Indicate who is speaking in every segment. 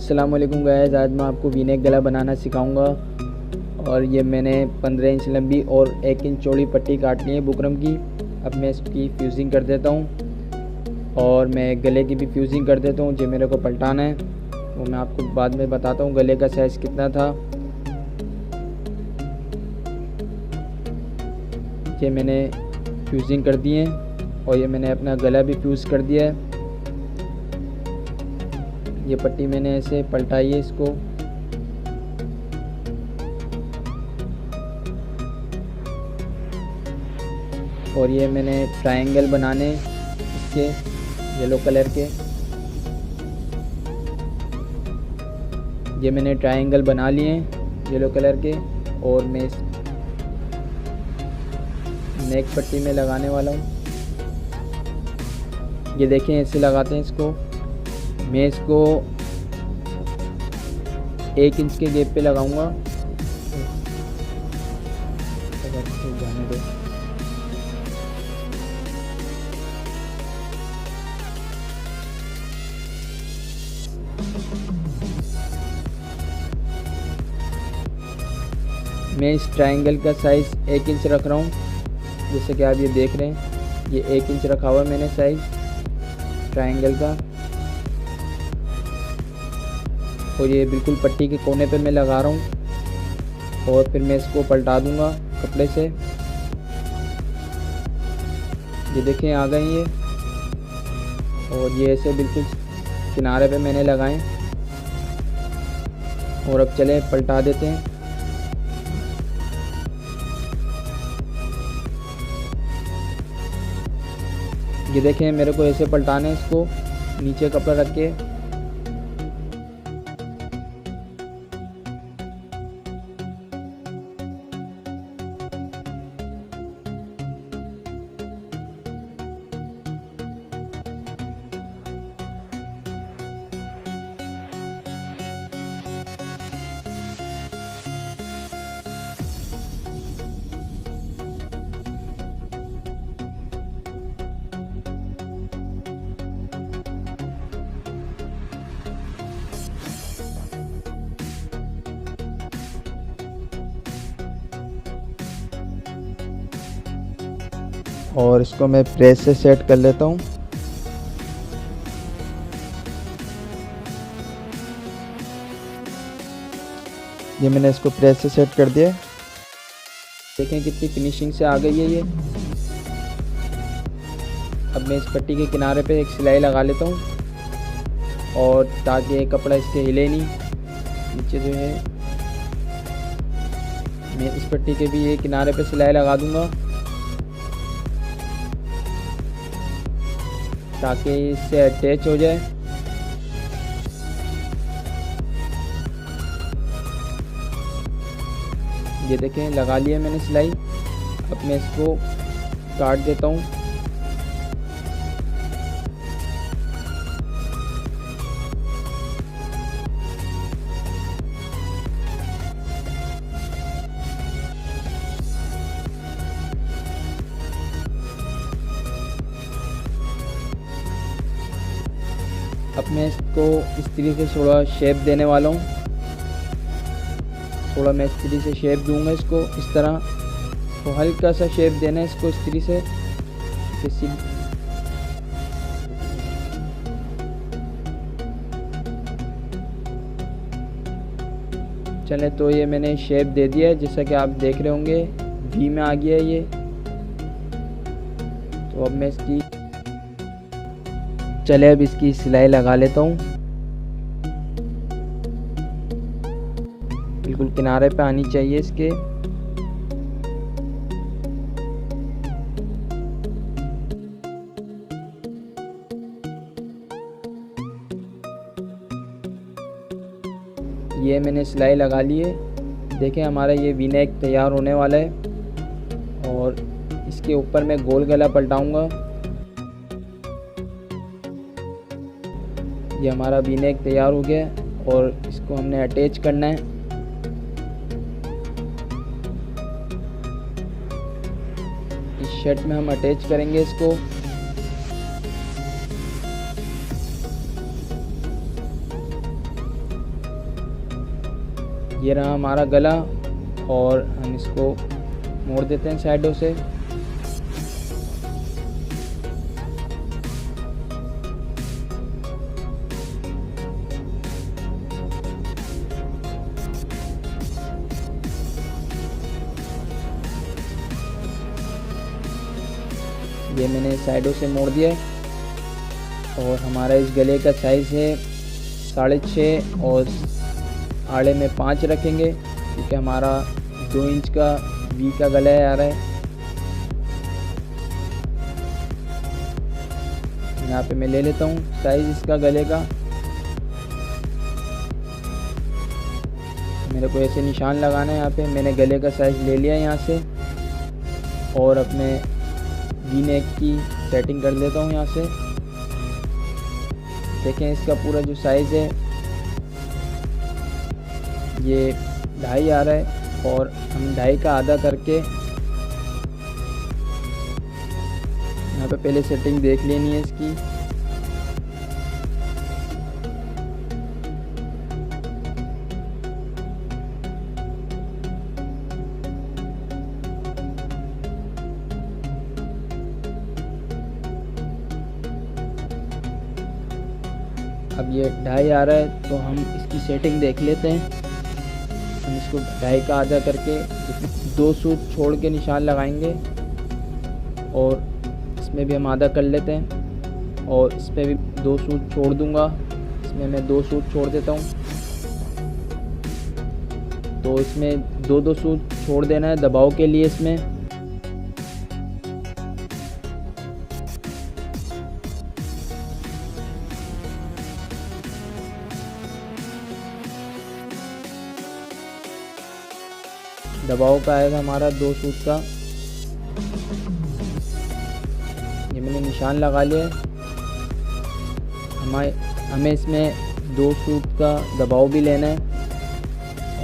Speaker 1: अस्सलाम वालेकुम गाइस, आज मैं आपको वी-नेक गला बनाना सिखाऊंगा। और ये मैंने 15 इंच लंबी और 1 इंच चौड़ी पट्टी काट ली है बुकरम की। अब मैं इसकी फ्यूजिंग कर देता हूँ और मैं गले की भी फ्यूजिंग कर देता हूँ। जो मेरे को पलटाना है वो मैं आपको बाद में बताता हूँ गले का साइज़ कितना था। ये मैंने फ्यूजिंग कर दी है और ये मैंने अपना गला भी फ्यूज़ कर दिया है। ये पट्टी मैंने ऐसे पलटाई है इसको। और ये मैंने ट्रायंगल बनाने इसके येलो कलर के, ये मैंने ट्रायंगल बना लिए हैं येलो कलर के। और मैं इस नेक पट्टी में लगाने वाला हूँ। ये देखें ऐसे लगाते हैं इसको। मैं इसको 1 इंच के गैप पे लगाऊंगा। जाने दो। मैं इस ट्रायंगल का साइज़ 1 इंच रख रहा हूँ, जैसे कि आप ये देख रहे हैं। ये 1 इंच रखा हुआ है मैंने साइज़ ट्रायंगल का। और ये बिल्कुल पट्टी के कोने पे मैं लगा रहा हूँ और फिर मैं इसको पलटा दूंगा कपड़े से। ये देखें आ गए ये। और ये ऐसे बिल्कुल किनारे पे मैंने लगाए। और अब चले पलटा देते हैं। ये देखें मेरे को ऐसे पलटाना है इसको, नीचे कपड़ा रख के। और इसको मैं प्रेस से सेट कर लेता हूँ। ये मैंने इसको प्रेस से सेट कर दिया। देखें कितनी फिनिशिंग से आ गई है ये। अब मैं इस पट्टी के किनारे पे एक सिलाई लगा लेता हूँ और ताकि ये कपड़ा इसके हिले नहीं। नीचे जो है मैं इस पट्टी के भी ये किनारे पे सिलाई लगा दूंगा ताकि इससे अटैच हो जाए। ये देखें लगा लिया मैंने सिलाई। अब मैं इसको काट देता हूँ। अब मैं इसको इस्त्री से थोड़ा शेप देने वाला हूँ। थोड़ा मैं इस्त्री से शेप दूंगा इसको इस तरह। तो हल्का सा शेप देना है इसको इस्त्री से। चले तो ये मैंने शेप दे दिया है, जैसा कि आप देख रहे होंगे वी में आ गया है ये। तो अब मैं इसकी चले अब इसकी सिलाई लगा लेता हूँ। बिल्कुल किनारे पे आनी चाहिए इसके। ये मैंने सिलाई लगा ली है। देखें हमारा ये वी-नेक तैयार होने वाला है। और इसके ऊपर मैं गोल गला पलटाऊंगा। ये हमारा वी-नेक तैयार हो गया और इसको हमने अटैच करना है। इस शर्ट में हम अटैच करेंगे इसको। ये रहा हमारा गला और हम इसको मोड़ देते हैं साइडों से। ये मैंने साइडों से मोड़ दिया है और हमारा इस गले का साइज़ है 6.5 और आड़े में 5 रखेंगे क्योंकि हमारा 2 इंच का वी का गला आ रहा है। यहाँ पे मैं ले लेता हूँ साइज़ इसका गले का। मेरे को ऐसे निशान लगाना है। यहाँ पे मैंने गले का साइज़ ले लिया यहाँ से और अपने वी नेक की सेटिंग कर लेता हूँ यहाँ से। देखें इसका पूरा जो साइज़ है ये 2.5 आ रहा है और हम 2.5 का आधा करके यहाँ पे पहले सेटिंग देख लेनी है इसकी। अब ये 2.5 आ रहा है तो हम इसकी सेटिंग देख लेते हैं। हम इसको 2.5 का आधा करके 2 सूत छोड़ के निशान लगाएंगे और इसमें भी हम आधा कर लेते हैं और इस पर भी 2 सूत छोड़ दूंगा। इसमें मैं 2 सूत छोड़ देता हूँ। तो इसमें 2-2 सूत छोड़ देना है दबाव के लिए। इसमें दबाव का आएगा हमारा 2 सूत का। ये मैंने निशान लगा लिया है। हमें इसमें 2 सूत का दबाव भी लेना है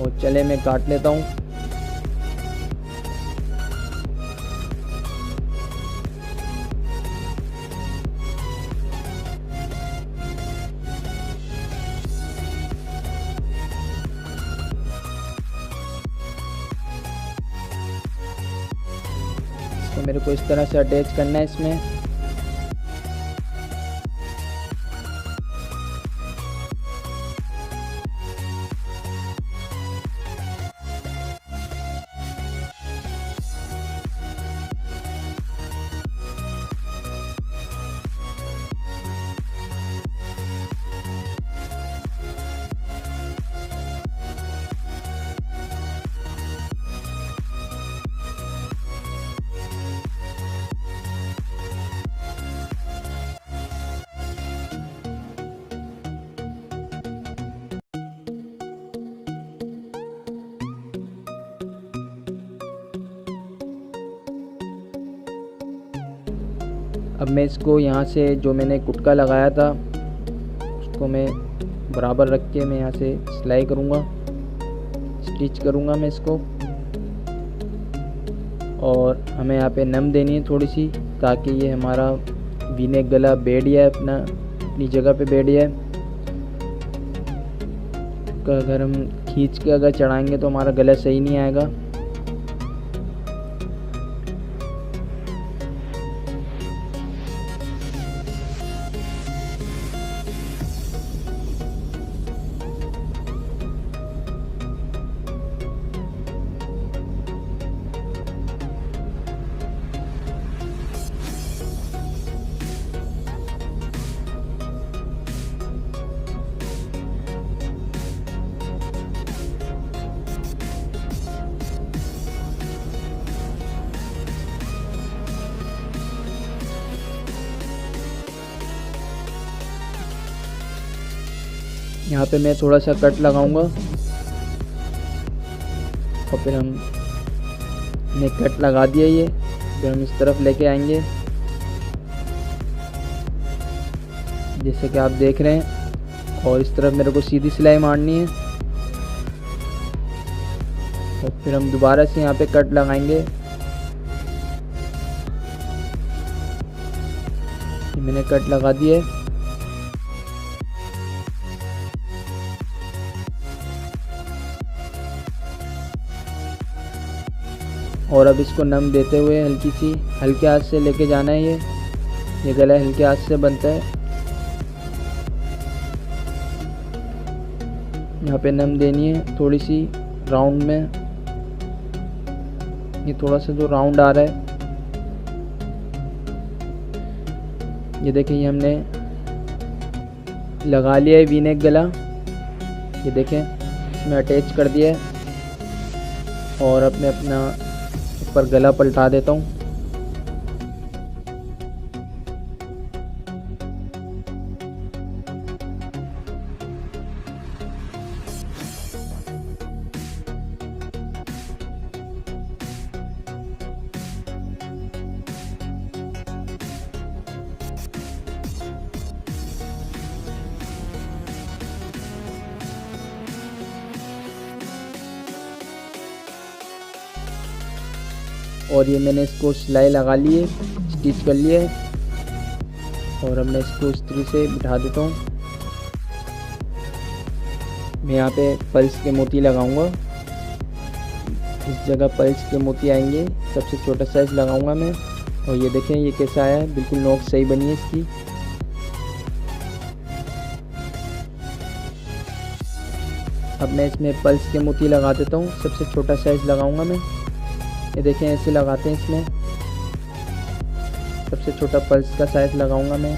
Speaker 1: और चले मैं काट लेता हूँ। तो मेरे को इस तरह से अटैच करना है इसमें। अब मैं इसको यहाँ से जो मैंने कुटका लगाया था उसको मैं बराबर रख के मैं यहाँ से सिलाई करूँगा, स्टिच करूँगा मैं इसको। और हमें यहाँ पे नम देनी है थोड़ी सी ताकि ये हमारा वी नेक गला बैठ जाए अपनी जगह पे बैठ जाए। अगर हम खींच के अगर चढ़ाएंगे तो हमारा गला सही नहीं आएगा। यहाँ पे मैं थोड़ा सा कट लगाऊंगा और फिर हमने कट लगा दिया ये। फिर हम इस तरफ लेके आएंगे जैसे कि आप देख रहे हैं और इस तरफ मेरे को सीधी सिलाई मारनी है और फिर हम दोबारा से यहाँ पे कट लगाएंगे। मैंने कट लगा दिया है। और अब इसको नम देते हुए हल्के हाथ से लेके जाना है। ये गला हल्के हाथ से बनता है। यहाँ पे नम देनी है थोड़ी सी राउंड में। ये थोड़ा सा जो राउंड आ रहा है, ये देखिए ये हमने लगा लिया है वी नेक गला। ये देखें इसमें अटैच कर दिया है। और अब मैं अपना ऊपर गला पलटा देता हूँ। और ये मैंने इसको सिलाई लगा ली है, स्टिच कर लिए और अब मैं इसको इस्त्री से बिठा देता हूँ। मैं यहाँ पे पल्स के मोती लगाऊंगा। इस जगह पल्स के मोती आएंगे, सबसे छोटा साइज लगाऊंगा मैं। और ये देखें ये कैसा आया है, बिल्कुल नोक सही बनी है इसकी। अब मैं इसमें पल्स के मोती लगा देता हूँ, सबसे छोटा साइज लगाऊंगा मैं। ये देखें ऐसे लगाते हैं इसमें, सबसे छोटा पल्स का साइज लगाऊंगा मैं।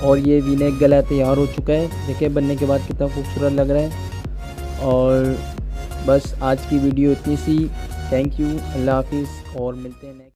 Speaker 1: और ये वी नेक गला तैयार हो चुका है। देखिए बनने के बाद कितना खूबसूरत लग रहा है। और बस आज की वीडियो इतनी सी। थैंक यू, अल्लाह हाफिज़ और मिलते हैं नेक्स्ट।